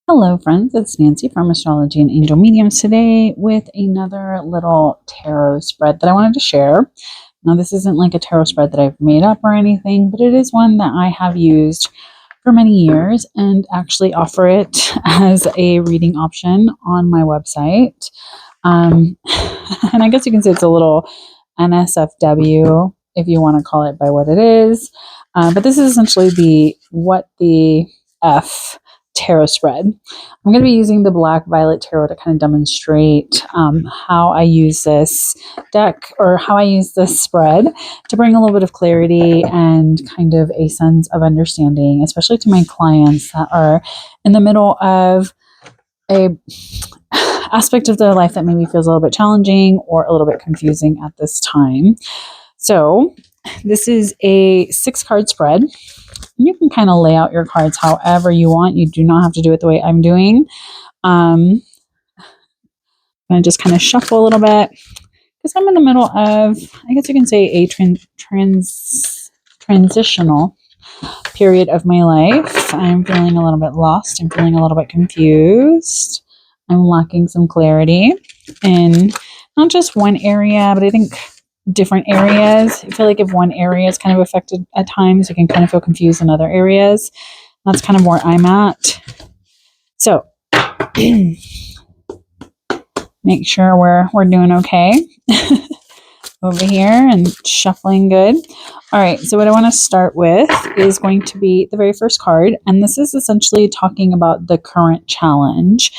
Hello, friends. It's Nancy from Astrology and Angel Mediums today with another little tarot spread that I wanted to share. Now, this isn't like a tarot spread that I've made up or anything, but it is one that I have used for many years and actually offer it as a reading option on my website. And I guess you can say it's a little NSFW if you want to call it by what it is. But this is essentially the What the F tarot spread. I'm going to be using the Black Violet Tarot to kind of demonstrate how I use this deck or how I use this spread to bring a little bit of clarity and kind of a sense of understanding, especially to my clients that are in the middle of a aspect of their life that maybe feels a little bit challenging or a little bit confusing at this time. So this is a 6-card spread. You can kind of lay out your cards however you want. You do not have to do it the way I'm doing. I'm going to just kind of shuffle a little bit because I'm in the middle of, I guess you can say, a transitional period of my life. I'm feeling a little bit lost. I'm feeling a little bit confused. I'm lacking some clarity in not just one area, but I think different areas. I feel like if one area is kind of affected at times, you can kind of feel confused in other areas. That's kind of where I'm at. So make sure we're doing okay over here and shuffling good. All right, so what I want to start with is going to be the very first card, and this is essentially talking about the current challenge.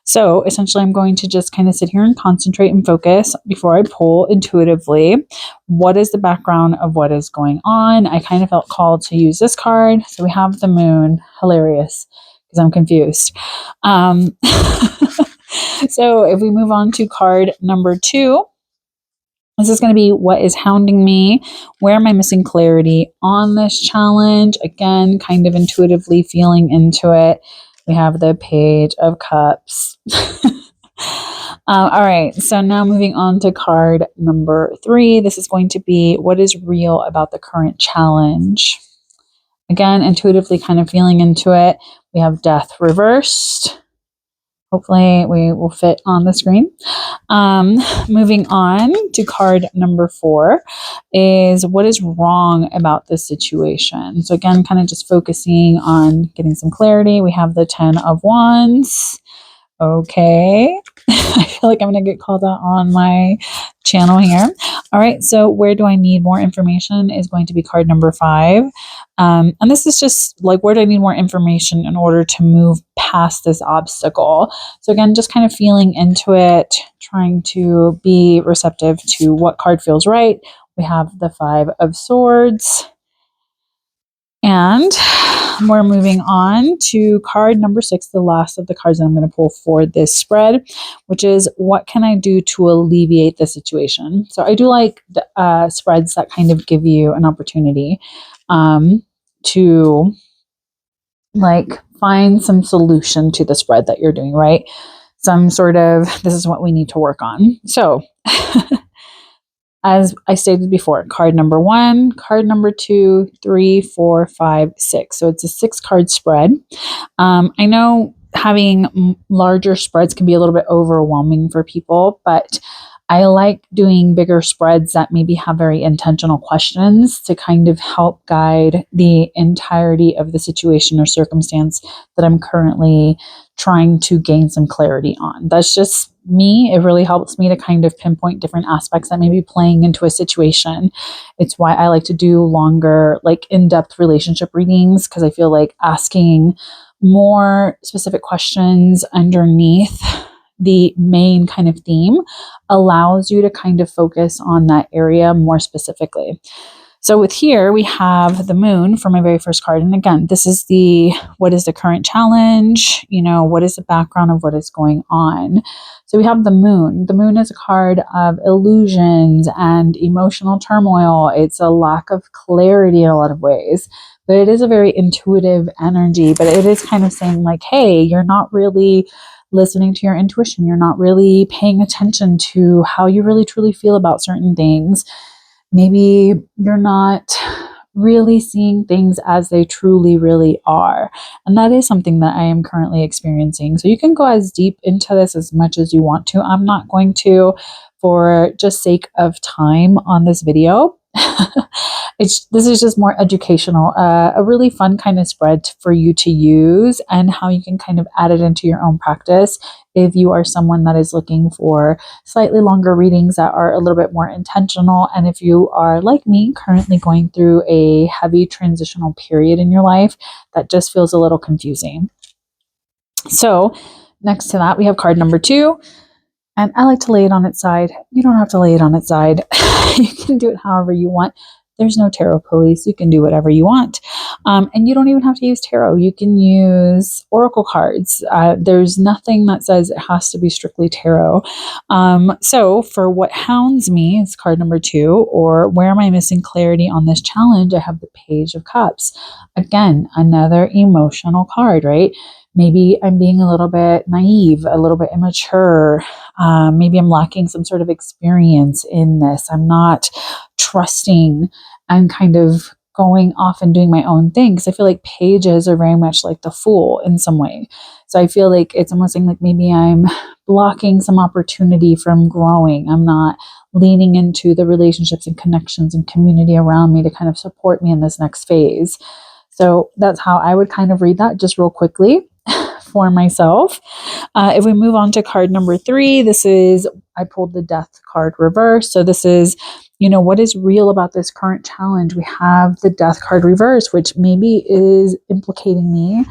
So essentially, I'm going to just kind of sit here and concentrate and focus before I pull intuitively. What is the background of what is going on? I kind of felt called to use this card. So we have the moon. Hilarious, because I'm confused. So if we move on to card number 2, this is going to be what is hounding me. Where am I missing clarity on this challenge? Again, kind of intuitively feeling into it. We have the Page of Cups. All right, so now moving on to card number 3. This is going to be what is real about the current challenge. Again, intuitively kind of feeling into it. We have Death reversed. Hopefully we will fit on the screen. Moving on to card number 4 is what is wrong about this situation. So again, kind of just focusing on getting some clarity. We have the 10 of Wands. Okay. I feel like I'm going to get called out on my channel here. All right. So where do I need more information is going to be card number 5. And this is just like, where do I need more information in order to move past this obstacle? So again, just kind of feeling into it, trying to be receptive to what card feels right. We have the 5 of Swords. And we're moving on to card number 6, the last of the cards that I'm going to pull for this spread, which is what can I do to alleviate the situation? So I do like spreads that kind of give you an opportunity to like find some solution to the spread that you're doing, right? Some sort of, this is what we need to work on. So as I stated before, card number 1, card number 2, 3, 4, 5, 6. So it's a 6-card spread. I know having larger spreads can be a little bit overwhelming for people, but I like doing bigger spreads that maybe have very intentional questions to kind of help guide the entirety of the situation or circumstance that I'm currently trying to gain some clarity on. That's just me. It really helps me to kind of pinpoint different aspects that may be playing into a situation. It's why I like to do longer, like in-depth relationship readings, because I feel like asking more specific questions underneath the main kind of theme allows you to kind of focus on that area more specifically. So with here, we have the moon for my very first card. And again, this is the, what is the current challenge? You know, what is the background of what is going on? So we have the moon. The moon is a card of illusions and emotional turmoil. It's a lack of clarity in a lot of ways, but it is a very intuitive energy, but it is kind of saying like, hey, you're not really listening to your intuition. You're not really paying attention to how you really truly feel about certain things. Maybe you're not really seeing things as they truly, really are. And that is something that I am currently experiencing. So you can go as deep into this as much as you want to. I'm not going to, for just sake of time on this video. This is just more educational, a really fun kind of spread for you to use, and how you can kind of add it into your own practice if you are someone that is looking for slightly longer readings that are a little bit more intentional, and if you are like me, currently going through a heavy transitional period in your life that just feels a little confusing. So next to that, we have card number 2. And I like to lay it on its side. You don't have to lay it on its side. You can do it however you want. There's no tarot police. You can do whatever you want. And you don't even have to use tarot. You can use oracle cards. There's nothing that says it has to be strictly tarot. So for what hounds me, it's card number 2, or where am I missing clarity on this challenge? I have the Page of Cups. Again, another emotional card, right? Maybe I'm being a little bit naive, a little bit immature. Maybe I'm lacking some sort of experience in this. I'm not trusting and kind of going off and doing my own thing. Because I feel like pages are very much like the Fool in some way. So I feel like it's almost like maybe I'm blocking some opportunity from growing. I'm not leaning into the relationships and connections and community around me to kind of support me in this next phase. So that's how I would kind of read that just real quickly for myself. If we move on to card number 3, I pulled the Death card reverse. So this is, what is real about this current challenge? We have the Death card reverse, which maybe is implicating me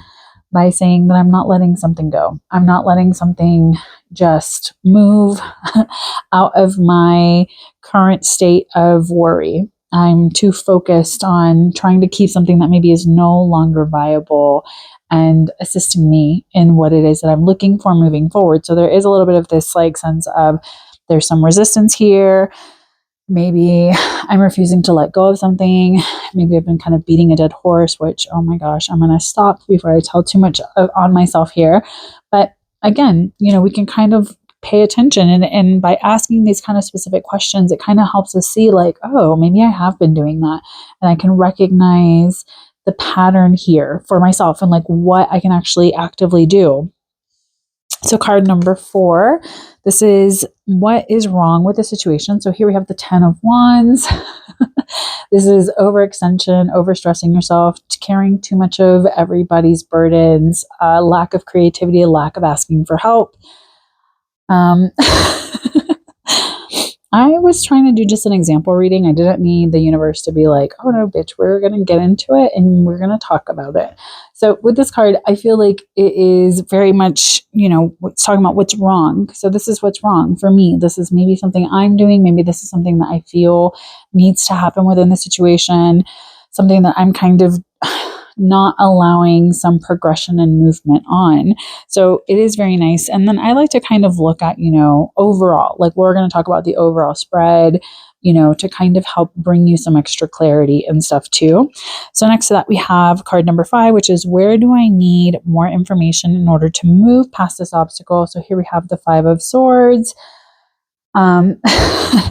by saying that I'm not letting something go. I'm not letting something just move out of my current state of worry. I'm too focused on trying to keep something that maybe is no longer viable and assisting me in what it is that I'm looking for moving forward. So there is a little bit of this sense of there's some resistance here. Maybe I'm refusing to let go of something. Maybe I've been kind of beating a dead horse, which, oh my gosh, I'm going to stop before I tell too much on myself here. But again, we can kind of pay attention, and by asking these kind of specific questions, it kind of helps us see oh, maybe I have been doing that, and I can recognize the pattern here for myself and what I can actually actively do. So card number 4, this is what is wrong with the situation. So here we have the 10 of Wands. This is overextension, overstressing yourself, carrying too much of everybody's burdens, lack of creativity, lack of asking for help. I was trying to do just an example reading. I didn't need the universe to be like, oh no, bitch, we're going to get into it and we're going to talk about it. So with this card, I feel like it is very much, it's talking about what's wrong. So this is what's wrong for me. This is maybe something I'm doing. Maybe this is something that I feel needs to happen within the situation. Something that I'm kind of not allowing some progression and movement on. So it is very nice. And then I like to kind of look at, overall, we're going to talk about the overall spread, to kind of help bring you some extra clarity and stuff too. So next to that, we have card number 5, which is where do I need more information in order to move past this obstacle? So here we have the 5 of Swords.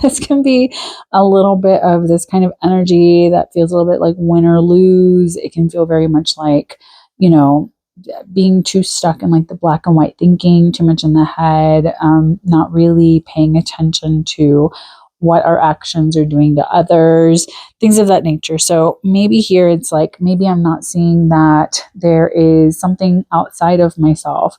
This can be a little bit of this kind of energy that feels a little bit like win or lose. It can feel very much like, being too stuck in the black and white thinking, too much in the head, not really paying attention to what our actions are doing to others, things of that nature. So maybe here it's maybe I'm not seeing that there is something outside of myself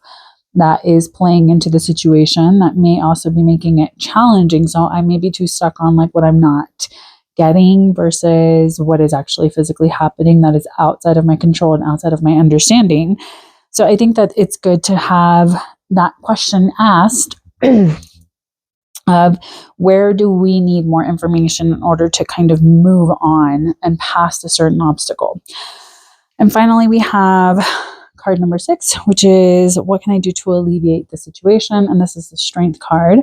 that is playing into the situation that may also be making it challenging. So I may be too stuck on what I'm not getting versus what is actually physically happening that is outside of my control and outside of my understanding. So I think that it's good to have that question asked of where do we need more information in order to kind of move on and past a certain obstacle. And finally, we have card number 6, which is what can I do to alleviate the situation? And this is the Strength card.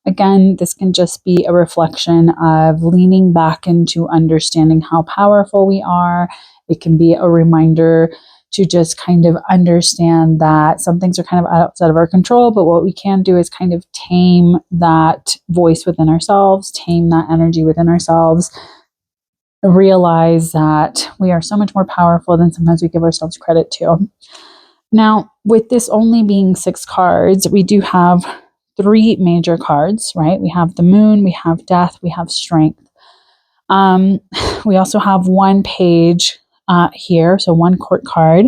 Again, this can just be a reflection of leaning back into understanding how powerful we are. It can be a reminder to just kind of understand that some things are kind of outside of our control, but what we can do is kind of tame that voice within ourselves, tame that energy within ourselves, realize that we are so much more powerful than sometimes we give ourselves credit to. Now, with this only being 6 cards, we do have 3 major cards, right? We have the moon, we have death, we have strength. We also have 1 page here, so 1 court card,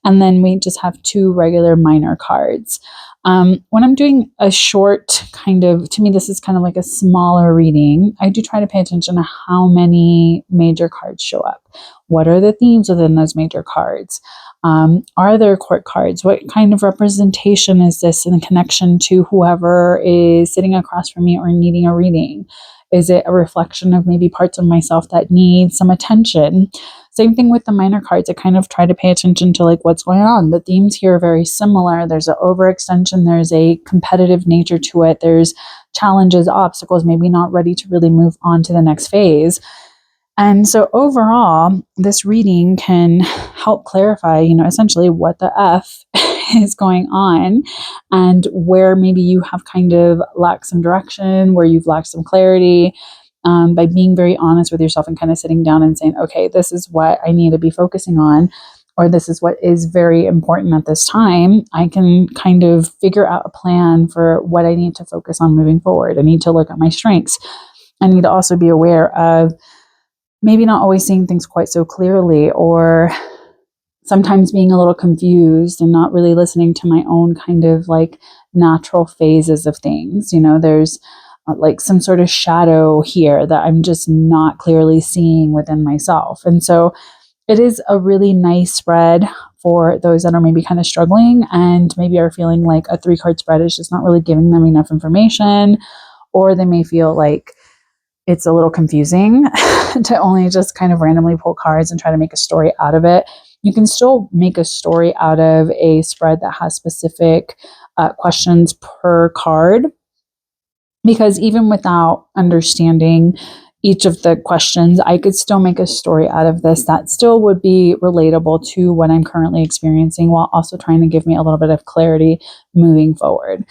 and then we just have 2 regular minor cards. When I'm doing a short to me, this is kind of like a smaller reading, I do try to pay attention to how many major cards show up. What are the themes within those major cards? Are there court cards? What kind of representation is this in connection to whoever is sitting across from me or needing a reading? Is it a reflection of maybe parts of myself that need some attention? Same thing with the minor cards. I kind of try to pay attention to like what's going on. The themes here are very similar. There's an overextension. There's a competitive nature to it. There's challenges, obstacles, maybe not ready to really move on to the next phase. And so overall, this reading can help clarify, essentially what the F is going on and where maybe you have kind of lacked some direction, where you've lacked some clarity, by being very honest with yourself and kind of sitting down and saying, okay, this is what I need to be focusing on, or this is what is very important at this time. I can kind of figure out a plan for what I need to focus on moving forward. I need to look at my strengths. I need to also be aware of maybe not always seeing things quite so clearly, or sometimes being a little confused and not really listening to my own kind of like natural phases of things. There's like some sort of shadow here that I'm just not clearly seeing within myself. And so it is a really nice spread for those that are maybe kind of struggling and maybe are feeling like a 3-card spread is just not really giving them enough information, or they may feel like it's a little confusing to only just kind of randomly pull cards and try to make a story out of it. You can still make a story out of a spread that has specific questions per card, because even without understanding each of the questions, I could still make a story out of this that still would be relatable to what I'm currently experiencing, while also trying to give me a little bit of clarity moving forward.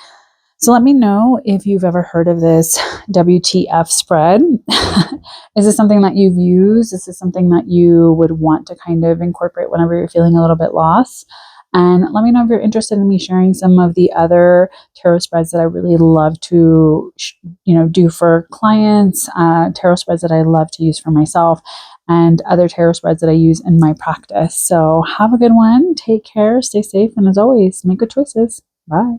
So let me know if you've ever heard of this WTF spread. Is this something that you've used? Is this something that you would want to kind of incorporate whenever you're feeling a little bit lost? And let me know if you're interested in me sharing some of the other tarot spreads that I really love to, do for clients, tarot spreads that I love to use for myself, and other tarot spreads that I use in my practice. So have a good one. Take care. Stay safe. And as always, make good choices. Bye.